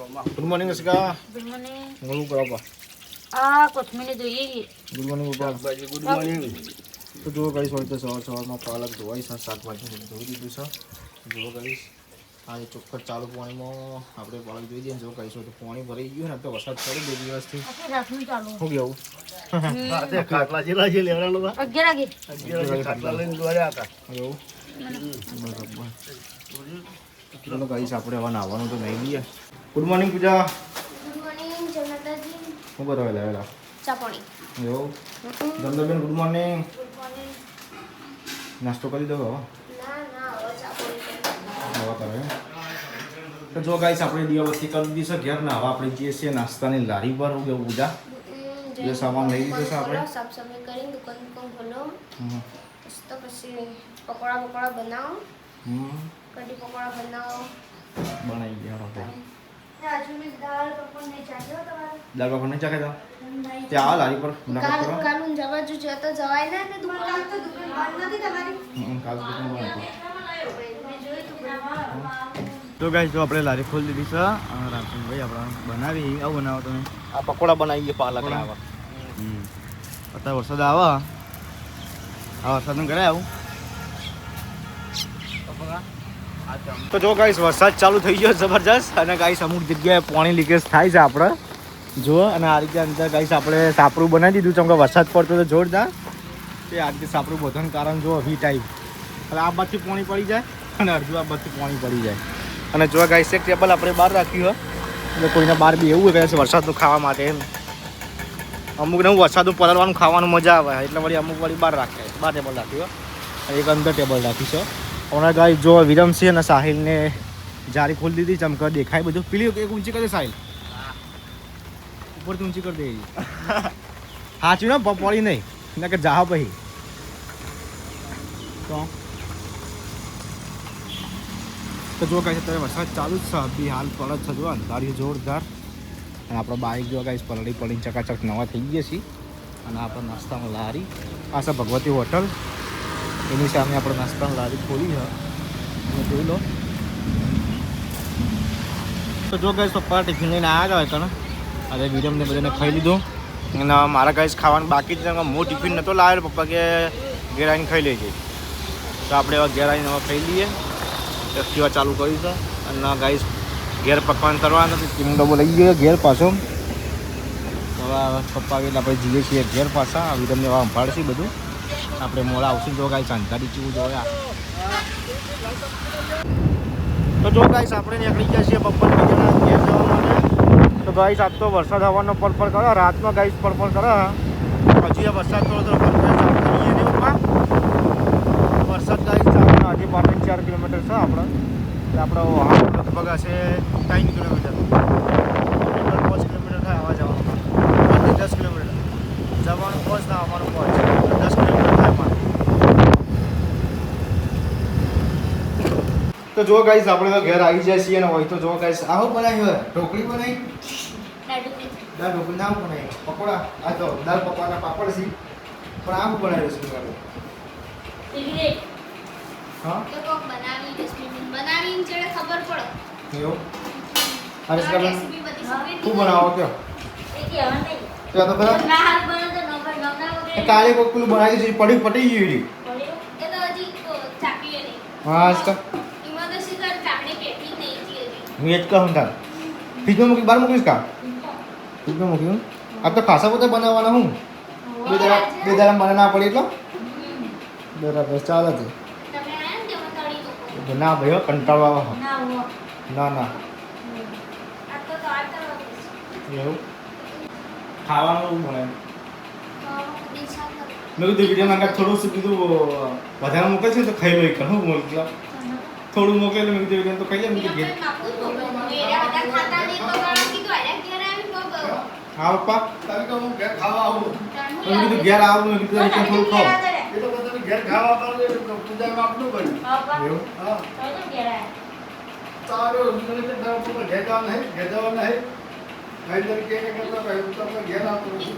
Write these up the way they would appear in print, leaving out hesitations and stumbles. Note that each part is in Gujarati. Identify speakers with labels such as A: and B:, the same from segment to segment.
A: Good morning Aska.
B: Good morning.
A: ઘણું કરો પા.
B: આ કોથમીર જોઈએ.
A: ગુડ મોર્નિંગ પપ્પા.
C: Good morning.
A: તો જો કઈ હોય તો સવારમાં પાલક ધોવાઈ છે, શાકભાજી ધોઈ દીધું છે. જો કહીશ આ ચોખ્ખટ ચાલુ પાણીમાં આપણે પાલક ધોઈ દઈએ. જો કહીશું તો પાણી ભરાઈ ગયું ને તો વરસાદ પડે 2 દિવસથી.
B: રાતનું ચાલુ.
A: શું કેવું?
C: ખાટલા જેલા છે લેવડાનો બા
B: 11 વાગે.
C: ખાટલા લઈને દોડ્યા હતા.
A: એવું બરાબર. ચલો કહીશ આપણે હવે નાહવાનું તો નહીં લઈએ. ગુડ મોર્નિંગ પૂજા.
D: ગુડ મોર્નિંગ જય માતાજી.
A: શું કરો લાવેલા?
D: ચા પાણી.
A: એવું ધંધાબેન ગુડ મોર્નિંગ.
D: Good morning.
A: નાસ્તો કરી દો હવે.
D: ના હવે ચા પાણી
A: હવા કરે. તો જો ગાઈસ આપણે દિવાબત્તી કરી દીધી છે ઘેર ને હવે આપણે જઈએ છીએ નાસ્તાની લારી પર. હું કેવું પૂજા? જે સામાન લઈ લીધો છે આપણે.
D: સાફ સફાઈ કરીને દુકાન ખોલો.
A: હમ.
D: તો પછી પકોડા બનાવો.
A: હમ.
D: કઢી પકોડા બનાવો.
A: બનાવી ગયા આપણે.
D: રાજુ મેં દાળ પકોડા નહીં ચાખ્યો તમારે.
A: દાળ પાપડ નહીં ચાખે તો ત્યાં આ લારી પર મુલાકાત કરો.
D: કાલ જવા જો તો જવાય ના ને દુકાન તો દુકાન બંધ નથી તમારી.
A: કાલ દુકાન બંધ હતી.
D: મેં જોયું તું.
A: તો ગાઈસ જો આપણે લારી ખોલી દીધી છે. રામચંદ્રભાઈ આપણે બનાવી આવું બનાવો તમે. આ પકોડા બનાવીએ પાલક ના આવા. અત્યારે વરસાદ આવે આ વરસાદ ઘરે આવું. તો જો ગાઈસ વરસાદ ચાલુ થઈ ગયો જબરજસ્ત. અને ગાઈસ અમુક જગ્યાએ પાણી લીકેજ થાય છે આપણે જો. અને આ રીતે અંદર ગાઈસ આપણે સાપરું બનાવી દીધું છે. કેમ કે વરસાદ પડતો તો જોરદાર તે આ રીતે સાપરું બધાનું કારણ જો વી ટાઈપ. એટલે આ બાજુથી પાણી પડી જાય અને અડધું આ બાજુથી પાણી પડી જાય. અને જો ગાઈસ એક ટેબલ આપણે બહાર રાખ્યું હોય એટલે કોઈને બહાર બી એવું કહે છે વરસાદનું ખાવા માટે એમ. અમુકને હું વરસાદનું પલળવાનું ખાવાનું મજા આવે એટલે વળી અમુક વળી બહાર રાખે. બહાર ટેબલ રાખ્યું હોય એક અંદર ટેબલ રાખી છે. હમણાં ગાઈસ જો વિરમસિંહ અને સાહિલને જારી ખોલી દીધી ચમકર દેખાય બધું. પેલી એક ઊંચી કરી દે સાહિલ, ઉપરથી ઊંચી કરી દે. સાચું ને પડી નહીં એટલે કે જાહ પછી તો જો ગાઈસ અત્યારે વરસાદ ચાલુ જ છે. બી હાલ પડે છે જો અંધાર્યું જોરદાર. અને આપણો બાઇક જો ગાઈસ પડીને ચકાચક નવા થઈ ગયા છીએ. અને આપણે નાસ્તામાં લારી આ છે ભગવતી હોટલ. એની સામે આપણે નાસ્તાની લારી ખોલી છે તમે જોઈ લો. તો જો ગાઈસ પપ્પા ટિફિન લઈને આવ્યા હોય કણ અરે વિરમને બધાને ખાઈ લીધું. અને મારા ગાઈસ ખાવાનું બાકી જ હું ટિફિન નહોતો લાવેલો. પપ્પા કે ઘેર આવીને ખાઈ લેજે. તો આપણે હવે ઘેર આવીને હવે ખાઈ લઈએ. એક્ટિવા ચાલુ કરી છે અને ગાઈસ ઘેર પકવાન કરવાનું નથી. ટીમ ડબ્બો લઈ ગયો ઘેર પાછો. હવે પપ્પા એટલે આપણે જઈએ છીએ ઘેર પાછા. વિરમને હવે સંભાળશે બધું. આપણે મોડા આવશું જો ગાઈસ અંધારી ચીવું જોયા. તો જો ગાઈસ આપણે નીકળી ગયા છીએ પપ્પા ઘેર જવા માટે. તો ગાઈસ આજ તો વરસાદ આવવાનો પડપડ કરે. રાતમાં ગાઈસ પડપડ કરે. પછી વરસાદ થોડો કરીએ ને પપ્પા. વરસાદ ગાઈસ આજે 4 કિલોમીટર છે આપણે. એટલે આપણે લગભગ હશે 3 કિલોમીટર 5 કિલોમીટર થાય આવવા જવાનું. 10 કિલોમીટર જવાનું 5 ના આવવાનું 5 10 કિલોમીટર થાય અમારે. તો જો ગાઈસ આપણે તો ઘેર આવી જાય છીએ ને હોય તો જો ગાઈસ આવું બનાવી હોય ઢોકળી બનાવી દાળ ઢોકળી નામ બનાવી પકોડા આ તો દાળ પકોડા પાપડ છે પણ આવું બનાવ્યું છે હા
D: તો કોક બનાવી ડસ્ટબિન બનાવીને ચડે ખબર પડે
A: એવું અરે સર
D: રેસીપી બધી સબમિટ
A: શું બનાવો કયો
B: એ કહેવા નહીં.
A: તો આ તો ખરા
B: ના હાલ બને તો નંબર વગેરે
A: કાલે કોક પેલું બનાવી છે પડી ગયું
D: એ તો હજી ચાપીએ નહીં.
A: હા આજકા
D: એમાં તો શું કર ચાપડી પેટી નહીં હતી હજી.
A: હું એ જ કહું તાર ફ્રીજમાં મૂકી બહાર મૂકીશ કા ફ્રીજમાં મૂક્યું આ તો ખાસા બધા બનાવવાના હું બે દાડા મને ના પડી એટલો બરાબર ચાલે છે.
D: તમે આયા ને તેમાં તળી દો.
A: ના ભાઈ હો, કંટાળો આવે હો.
B: ના હો.
A: ના
D: આ તો આ કરવા દે.
A: એવું ખાવાનું એવું મળે
D: દિશા કર.
A: મેં કીધું વિડીયોમાં કાંઈક થોડું શું કીધું વધારે મોકલે છે તો ખાઈ લઈ કર હું મોકલા થોડું મોકલે એટલે મેં કીધું વિડીયો તો ખાઈ લે મેં કીધું ઘેર હા પપ્પા
C: તમે તો હું ઘેર ખાવા આવું.
A: મેં કીધું ઘેર આવું મેં કીધું એટલે થોડું ખાવ
C: એ તો તમે ઘેર ખાવા આવો એટલે પૂજામાં આપવું પડે.
A: એવું
C: હા સારું મને કે તમે ઘેર જવાનું નહીં ઘેર જવાનું નહીં નહીં તરીકે કે કરતા ભાઈ તો આપણે ઘેર આવતો નથી.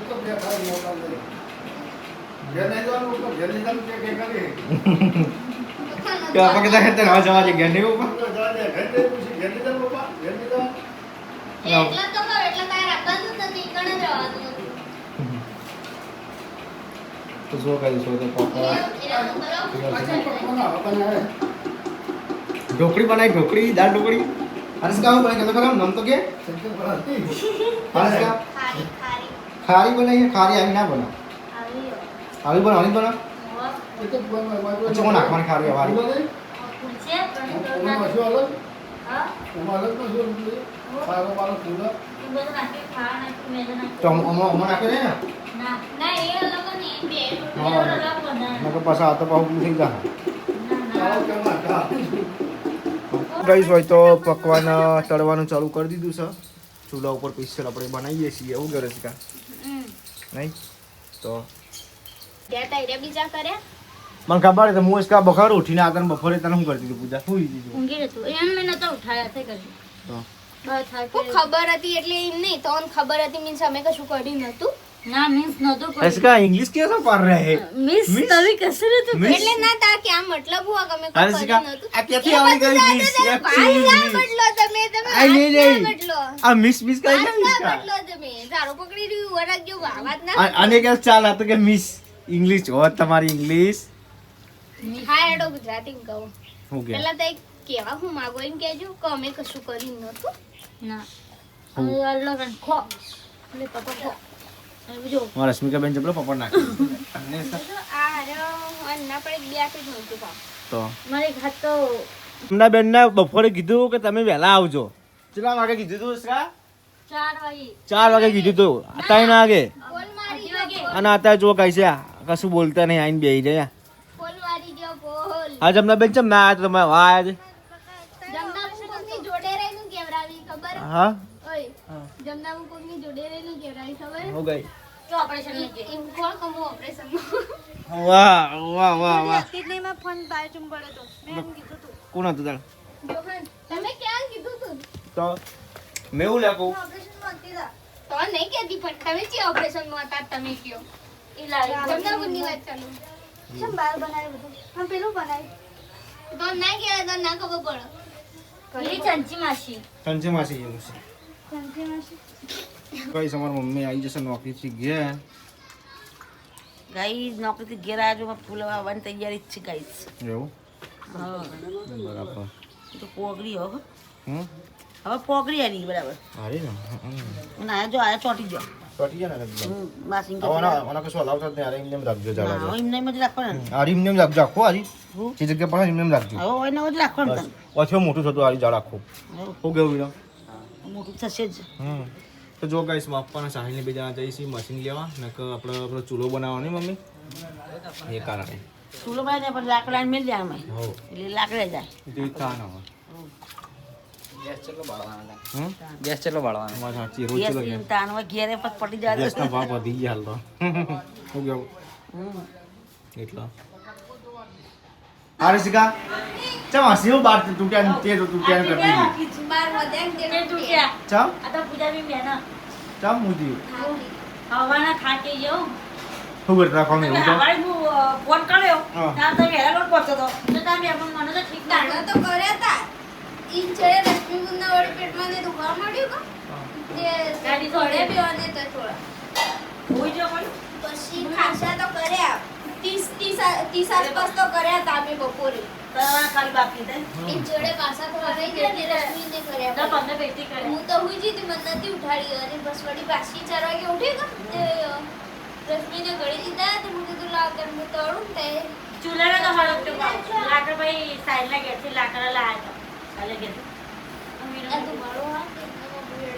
C: તો બે ખાઈ મોકલ દે. ઘેર નહીં જવાનું તો ઘેર નહીં જવાનું કે કરી
A: કે પપ્પા કહેતા કે તને હવે જવા દે ઘેર નહીં પપ્પા
C: તો જવા દે, ઘેર જઈ પૂછી, ઘેર નહીં જવાનું પપ્પા? ઘેર નહીં જવાનું?
D: એટલે તો કહું, એટલે તારે આપવાનું જ નથી, ઈકણ જ રહેવાનું હતું.
A: તો શું કરીશું તો પપ્પા
D: એના તો બરાબર.
C: પાછા પપ્પાના બાપાને આવે.
A: ઢોકળી બનાવી ઢોકળી દાળ ઢોકળી હર્ષ કામ બનાવી કહેતો ખરા નામ તો કે
C: શંકર ભરા નહીં.
A: હર્ષ કા
D: ખારી ખારી
A: ખારી બનાવી ખારી આવી ના બના
B: આવી
A: આવી બનાવવાની બના
C: એ તો કોઈ
A: અચ્છા કોણ નાખવાની ખારી વાળી
B: પૂછે પણ
C: ઓમાં શું અલગ?
B: હા
C: ઓમાં અલગ તો શું હતું? સારો બારો ફૂલો.
B: તું બધું નાખી ખાવા નાખી મેં
A: તો આમાં નાખે ને
B: ના
D: ના એ અલગ નહીં બે
A: હા.
B: અલગ બનાવે
A: નકર પાછા આ તો પાછું થઈ જાય
C: ચાલો કેમ ના ખા.
A: ગઈશ હોય તો પકવાન તળવાનું ચાલુ કરી દીધું છે ચૂલા ઉપર સ્પેશિયલ આપણે બનાવીએ છીએ એવું કરે છે કા નહીં તો
D: ત્યાં તારે બીજા કર્યા
A: મને ખબર છે હું કા બખાર ઉઠીને આગળ બપોરે તને શું કરતી હતી પૂજા સુઈ દીધું
B: ઊંઘી રહેતું એમ મેં નતો ઉઠાયા થઈ કર્યું
A: તો
B: બસ થાય
D: હું ખબર હતી એટલે એમ નહીં તો અમને ખબર હતી મીન્સ અમે કશું કર્યું નતું
B: ના મીન્સ નતો
A: इसका इंग्लिश कैसा पढ़ रहे हैं
B: મિસ
A: Miss?
B: તવી કસર હતું
A: Miss?
D: એટલે ના તા કે આ મતલબ હુઆ કે અમે
A: અરે
D: કોઈ
A: શિખા,
D: કર્યું નતું
A: આ ક્યાંથી આવી ગઈ miss?
D: ભાઈ ના
A: Excuse me.
D: બદલો તમે
A: આ નહીં,
D: હાથ ના
A: નહીં.
D: બદલો
A: આ મિસ મિસ કઈ
D: હાથ
A: નહીં
D: ના બદલો તમે ઝાડુ પકડી રહ્યું વરાક જો વાત ના
A: આને કે ચાલ આ તો કે મિસ ઇંગ્લિશ હોત તમારી ઇંગ્લિશ
D: હા એડો ગુજરાતી કહું
A: હું કે
D: પેલા તો એક કેવા હું માગો એમ કહેજો કે અમે કશું કર્યું નતું
B: ના હવે અલ્લો કન ખો એટલે પપ્પા ખો હવે જો
A: મારા રશ્મિકા બેન જબલો પપડ નાખી અને
D: તો આ હરો ના પડે બે આટલું જ નતું પાવ
A: તો
B: મારી ઘાત તો
A: એમના બેનને બપોરે કીધું કે તમે વહેલા આવજો કેટલા વાગે કીધું તું ઇસકા
B: 4 વાગે
A: 4 વાગે કીધું તું અત્યારે ના આગે
D: કોલ મારી
B: વાગે.
D: ગયો
A: અને અત્યારે જો કઈ છે કશું બોલતા નહીં આઈને બેહી જાય
D: કોલ મારી ગયો કોલ
A: આજ અમના બેન ચમ ના આવ્યા તો તમે વાહ આજે
D: જમનામુ કોકની જોડે રહીનું કેવરાવી ખબર
A: હા
D: ઓય જમનામુ કોકની જોડે રહીનું કેવરાવી ખબર
A: હો ગઈ
B: જો ઓપરેશન લઈ ગઈ
D: એમ કોણ કમો ઓપરેશન
A: વાહ વાહ વાહ વાહ
D: કિડનીમાં ફોન બાય ચુમ પડે તો મેં એમ કીધું તું
A: કોણ હતું તાર
D: જોહન તમે ક્યાં કીધું તું
A: તો મેં એવું લાગુ
D: ઓપરેશન માં હતી તા તો નહીં કહેતી પણ તમે જે ઓપરેશન માં હતા તમે કયો
B: ઈ લાવી
D: જમનામુની વાત ચાલુ કેમ બાર બનાવ્યું બધું હા પેલું બનાવ્યું તો ના ગયા તો ના ખબર પડે
B: ઈ ચંચી માસી
A: સંજય માસી જેવું છે કઈ તમારી મમ્મી આવી જશે નોકરીથી ગયા
E: ગાઈસ નોકરીથી ઘેર આવ્યો મેં ફૂલ આવવાની તૈયારી જ છે ગાઈસ
A: એવું
E: હા
A: બરાબર
E: તો પોગરી હો
A: હમ
E: હવે પોગરી આવી બરાબર
A: હારી ને
E: અને આ જો આ ચોટી ગયો
A: પટી ગયા ને એકદમ
E: બાસિંગ
A: ઓના કશું હલાવતા જ નહીં હારી એમને એમ રાખજો જાડા
E: એમને એમ જ રાખવાનું ને.
A: હારી એમને એમ રાખજો આખો હારી જે જગ્યા પર એમને એમ રાખજો
E: હવે એના જ રાખવાનું
A: બસ
E: તને.
A: ઓછો મોટું થતું હારી જાડ આખું
E: હવે
A: હું કેવું વિનો
E: મોટું થશે જ
A: તો જો ગાઈસ માપવાના સાહિલને બે જણા જઈશું મશીન લેવા નકર આપણે આપણો ચૂલો બનાવવાનો નહીં મમ્મી એ કારણે
E: ચૂલો બનાવીને પણ લાકડા મેળ જાય અમે
A: હો
E: એટલે લાકડે જાય
A: તે કાન હવે
F: ગેસ ચેટલો બાળવાનો
A: તમારે સાચી રોજ ચલો
E: ગેસ તાનવા ઘેરે પછી પટી જાય
A: ગેસના ભાવ વધી ગયા હાલ તો હું કેવું
E: હમ.
A: એટલો અરે શિકા ચમ હસી બાર તૂટ્યા તે તો તૂટ્યા કરતી હતી
D: બાર વધ્યા કે
B: તે તૂટ્યા
A: ચમ
B: આ તો પૂજા બી મેના
A: ચમ મુજી
B: હવાના ખાટી જો
A: શું કરતા રાખવાનું એવું તો
E: હવારે હું ફોન કર્યો
A: હા.
E: ત્યાં તો વહેલા પણ પહોંચ્યો હતો
B: તો તમે પણ મને તો ઠીક
D: દાડો
B: લાગે
D: તો કર્યા તા ઈ ચડે રશ્મિબુનના વળી પેટમાં ને દુખવા મળ્યું કા તે
B: ગાડી
D: થોડે પીવાને તો થોડા
E: હોઈ ગયો પણ
D: પછી ખાસા તો કર્યા 30 આસપાસ તો કર્યા તા અમે બપોરે
E: તમારા ખાલી બાકી થાય
D: ઈ ચડે પાછા તો રહી ગયા ને રશ્મિને
B: તો
D: કર્યા
B: 15 પેટી કરે
D: હું તો હુઈ જીતી મને નથી ઉઠાડી અને બસ વળી પાછી 4 વાગે ઉઠી કા તે રશ્મિને ગળી દીધા તે મને કીધું લાવ કે હું તળું તે
B: ચૂલાને તો હળક તો લાકડા ભાઈ સાઈડના ગેટથી લાકડા લાયા
E: કાલે કે
D: આ તો મારો હાથ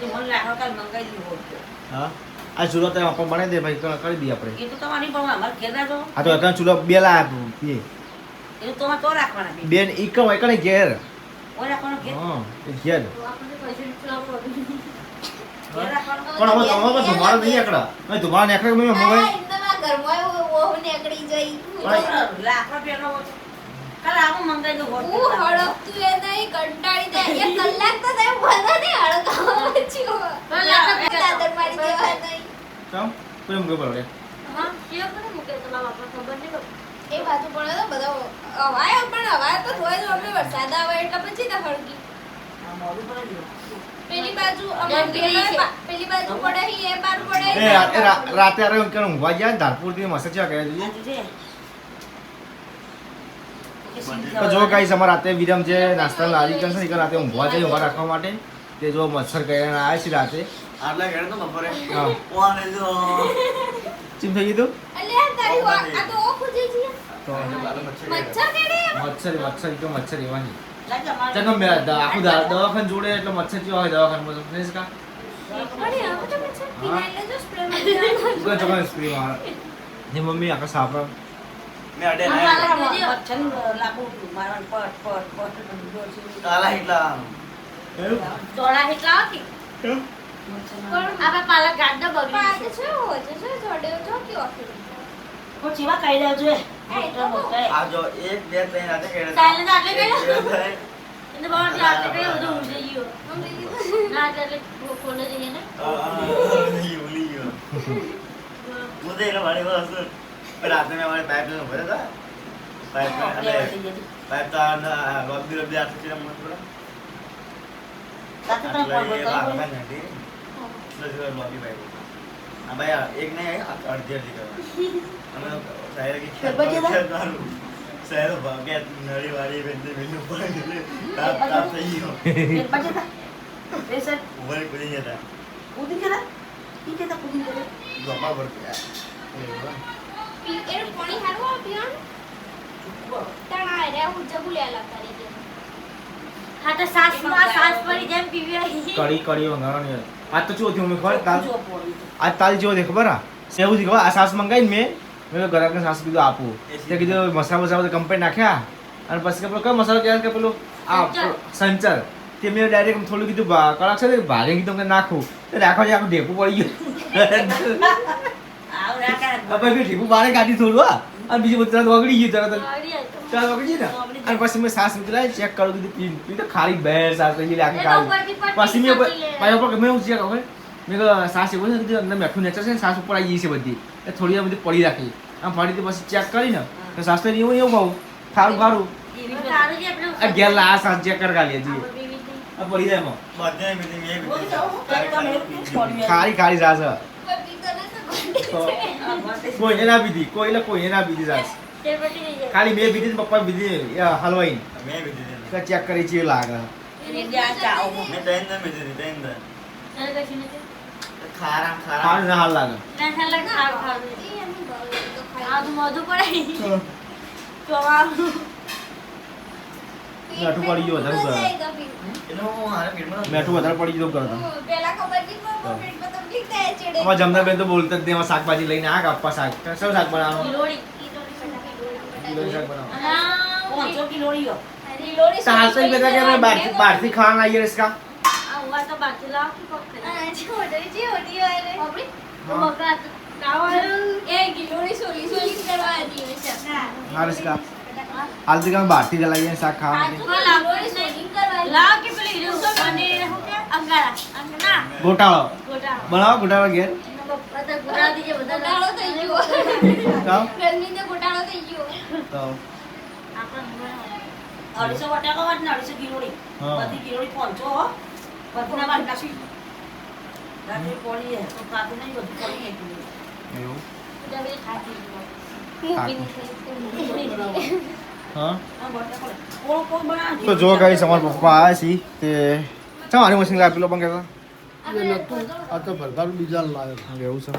E: તો મને લાકડો કાલ મંગાવી દીધો હોત.
A: હા આ ચૂલો તો આપણે બનાવી દે ભાઈ કરી દઈએ આપણે
E: એ તો તમારી પણ અમારે ઘેર ના જો
A: આ તો અત્યારે ચૂલો બે લાયા બે
E: એ તો તમારે તો રાખવાના બે
A: બેન એક કઈ ઘેર
E: ઓય રાખવાનો ઘેર
A: હા એ ઘેર
B: આપણને પૈસા ચૂલા પડી
E: ઘેર રાખવાનો
A: પણ હવે તમારો ધુમાડો નહીં એકડા નહીં ધુમાડો નીકળે કે મોબાઈલ
D: એકદમ આ ઘરમાં ઓહ નીકળી જઈ
E: લાકડો પેલો કાલે આવું મંગાવી દો હોત.
D: હું હળકતું એ નહીં કંટાળી જાય 1 કલાક તો થાય બધા ને હળકાવા છું દાદર મારી દેવા નહીં
A: ચાલ કોઈ મુકે પડે
B: હા કેવો કોને મૂકે તો બાપા ખબર નહીં
D: એ બાજુ પડે તો બધો હવાય પણ હવાય તો થોય તો અમે વરસાદ આવે એટલે પછી તો હળગી
E: આ મોડું પડે ગયું.
D: પેલી બાજુ પેલી બાજુ પડે હી એ બાજુ પડે
A: એ રાતે અરે ઊંઘવા ગયા ને ધારપુર થી મસ્ત ચા ગયા જોઈએ.
E: આ જોજે.
A: તો જો ગાઈસ અમારા રાતે વિરમ જે નાસ્તા લારી કરશે ને રાતે ઊંઘવા જાય ઊંઘા રાખવા માટે તે જો મચ્છર કર્યા આવ્યા છે રાતે.
G: આટલા ઘરે તો બપોરે
A: હા
G: કોણ જો
A: ચીમ થઈ ગયું
D: અલે તારી આ તો ઓ ખુજે છે
A: તો
D: મચ્છર કેડે
A: મચ્છર તો મચ્છર એવાની
E: લાગે અમારે.
A: ચલો મેં આખું દવાખાન જોડે એટલે મચ્છર કેવા હોય દવાખાનમાં તો ફ્રેશ કા
D: અરે આ તો મચ્છર ફિનાઇલ લેજો સ્પ્રે માં
A: ઉગા ચોકા સ્પ્રે માર જે મમ્મી આખા સાપરા
G: મેં અડે
E: આ
G: ના
E: મારા મચ્છર લાકડું મારવાનું પટ પટ
G: કાલા એટલા
B: ચોળા હેટલા હતી આપણે પાલા ગાંડા બગડી
D: પાદ છે હો છે જોડે જો કે ઓફી
E: પણ ચીવા કાઈ દેજો એ મોટા મોટા
G: આ જો 1 2 3 રાતે કેડે
B: સાયલેન્ટ આટલે ગયો
G: કેડે
B: એને બહાર થી આટલે ગયો બધું ઊંઘી ગયો ના એટલે ફોન જઈએ ને
G: યુલી યો મુદે એનો વાળે વાસ રાતે મેં વાળે પાઇપ ને ભરે તા પાઇપ અને પાઇપ તા લોબી લોબી આટલે ચીરા મત પડા
E: રાતે તને કોણ બતાવ્યું?
G: લોબી પાઇપ આ ભાઈ એક નહીં અડધી અડધી કરવા અમે સાહેર કે સાહેર ભાગે નળી વાળી બેંદે મેનુ પડી તાપ થઈ ગયો
E: એક બાજુ તા. એ સર
G: ઉપર કુદી ગયા
E: કૂદી ગયા. ઈ કે તા કૂદી ગયા.
G: ગોપા પર ગયા
D: એ પાણી હારવા પીવાનું તણા રે હું જબુ લેલા કરી દે
B: હા તો સાસ પડી જેમ પીવી આવી
A: કડી વંગાવાની આજ તો શું થયું મેં ખબર કાલ
E: જો પોળી.
A: આજ તાલ જેવો દે ખબર આ સેવું થી ખબર આ સાસ મંગાવીને મેં ગ્રાહકને સાસ કીધું આપું તે કીધું મસાલા બધા કમ્પ્લેટ નાખ્યા અને પછી કે પેલો કયો મસાલો કહેવાય કે પેલું આ સંચર તે મેં ડાયરેક્ટ થોડું કીધું કડક છે ને ભાગે કીધું કે નાખું તો રાખવા જાય આખું ઢેકું પડી ગયું
E: આવ રાકા.
A: આપણે બી ઢેકું બારે કાઢી થોડું હા અને બીજું બધું તરત વગડી ગયું તરત
B: આવી આવી
A: ચાલ વગડી ગયું ને અને પછી મેં સાસ નીકળાય ચેક કરું કીધું પી તો ખાલી બેર સાસ થઈ ગઈ આખી ખાલી પછી મેં પાછા ઉપર મેં હું ચેક હવે મેં કહ્યું સાસ એવું છે કીધું અંદર મેઠું નેચર છે ને સાસ ઉપર આવી ગઈ છે બધી એ થોડી વાર બધી પડી રાખી આમ ફરીથી પછી ચેક કરીને તો સાસ તો એવું એવું કહું ખારું ખારું
B: સારું છે આપણે
A: આ ઘેર લા આ સાસ ચેક કરી ગાલીએ છીએ
B: આપણે પીવી હતી.
A: આ પડી જાય એમાં
G: બધે મીટિંગ એ
E: બોલી જાઓ. ત્યારે તમે એવું કેમ પોળી આવી?
A: ખારી ખારી સાસ છે.
D: કોઈ પીતો ન તો ગોંડી
A: તો
E: આ વાતે.
A: કોઈને ના પીધી કોઈને ના પીધી સાસ
B: તે પટી ગઈ છે.
A: ખાલી મેં પીધી ને પપ્પા પીધી હલવાઈ
G: મેં બી દીધી
A: ચેક કરી છે લાગે
E: ઇન્ડિયા ચાઓ.
G: મેં તૈન દે બી દીધી તૈન દે
B: અને કશું નથી.
G: ખારા ખારા
A: ખારું ના હાલ લાગે
B: ના ચાલે ખારું ખારું.
D: એ એમ ભાવે તો
B: આ
D: ખાઈ
B: તો મોઢું પડે. ચોળા.
A: મેઠું પડી ગયું વધારે કરે.
G: એનો હારે પેટમાં
A: મેઠું વધારે પડી ગયું કરતા
D: પેલા ખબર નહીં પણ પેટમાં તકલીફ થાય ચડે
A: અમારા જમનાબેન તો બોલતા જ નહીં એમાં શાકભાજી લઈને આ કાપવા શાક શું શાક બનાવવાનું
B: ગિલોડી.
A: ગિલોરી શાક બનાવવાનું
B: અને આ
E: 500 કિલો લીયો.
D: લીલોડી
A: તો હાલ તો એ બધા કે અમે બહારથી ખાવાના આવીએ રેસકા
B: આ ઉવા તો બાકી લાવ કે કોક કરે.
D: આ જે ઓડી જે ઓડી વારે
B: બાપરે. તો બકરા તો ખાવાનું.
D: એ ગિલોડી સોલી સોલી કરવા આવી છે
A: હા રેસકા હાલથી કે અમે બહારથી જ લાવીએ શાક ખાવા
B: તો લાગોડી સોલી કરવા લાવ કે પેલી રીલ તો મને હું કે અંગારા અંગના
A: ગોટાળો
B: ગોટા.
A: બનાવો ગોટાળો ઘેર
B: પપ્પા તો ગોટા દીજે બધા
D: ગોટાળો થઈ ગયો
A: તો
D: ગરમીને ગોટાળો થઈ ગયો
A: તો
B: આપણે
E: 250 વટાકા વાત ને 250 કિલોડી.
A: હા.
E: બધી કિલોડી 500 હો. બધું ના વાત કાશી. રાતે પોળી હે. તો કાતું નહીં બધું પોળી હે કિલો.
A: એવું
B: બધા બધી ખાતી
A: હા
E: આ બટાકા કોણ કોણ બનાવે?
A: તો જો ગાઈસ અમારા પપ્પા આવ્યા છે તે ચાલ મારી મશીન આપેલો પણ કહેતા
C: એ નતું આ તો ભરભાર બીજા લાવ્યો
A: એવું છે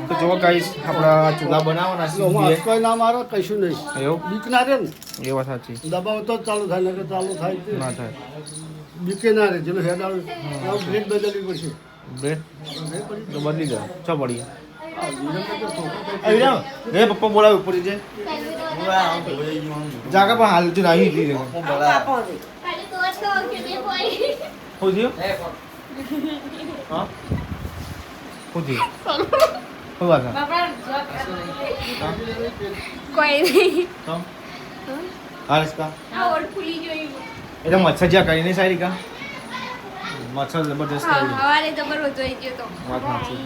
A: તો જો ગાઈસ આપણા ચૂલા બનાવવાના છે
C: હું
A: બે.
C: હસકોય ના મારો કશું નહીં
A: એવું
C: બીક ના રે ને
A: એ વાત સાચી
C: દબાવ તો જ ચાલુ થાય નકર ચાલુ થાય તે
A: ના થાય
C: બીકે ના રે જેનો હેડ આવે બ્રેક બદલવી પડશે
A: બ્રેડ તો બદલી દો ચો પડી
C: આ વિરમ તો છોકરો
A: આવી જાવ રે પપ્પા બોલાવ ઉપર જે જાગા પણ હાલ જો આવી દીધી
E: આ આપો દે.
D: ખાલી તો જ કહો કે મેં કોઈ
A: હું થયું હા હું થયું શું વાત છે?
B: બાપરા
D: કોઈ નહીં
A: તો હા રેસકા
D: આ ઓળ ફૂલી જોઈ
A: એટલે મચ્છર જ્યાં કરીને સારી કા મચ્છર જબરદસ્ત
D: હા
A: કરી
D: હવારે જબર વધોઈ ગયો તો
A: વાત સાચી